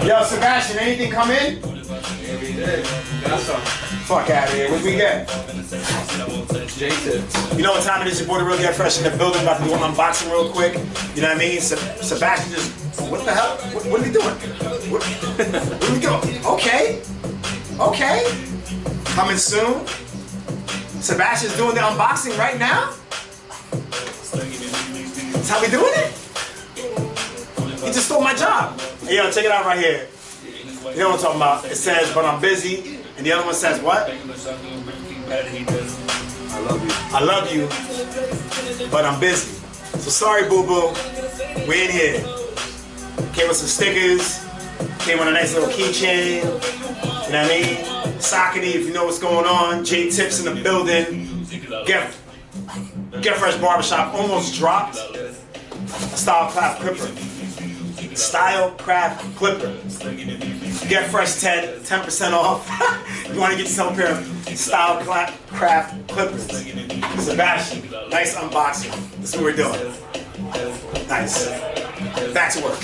Yo, Sebastian, anything come in? Every day. Got some. Fuck out of here. What we get? J-tips. You know what time it is? Your boy, the Real Get Fresh in the building. About to do an unboxing real quick. You know what I mean? Sebastian just, what the hell? What are we doing? What are we doing? Okay. Okay. Coming soon. Sebastian's doing the unboxing right now? That's how we doing it? He just stole my job. Hey, yo, check it out right here. You know what I'm talking about? It says, but I'm busy. And the other one says what? I love you, but I'm busy. So sorry, boo-boo. We're in here. Came with some stickers. Came with a nice little keychain. You know what I mean? Saucony, if you know what's going on. J-Tips in the building. Get Fresh Barbershop almost dropped. Style Craft Clipper. Style Craft Clipper. Get Fresh 10% off. You want to get yourself a pair of Style Craft Clippers. Sebastian, nice unboxing. That's what we're doing. Nice. Back to work.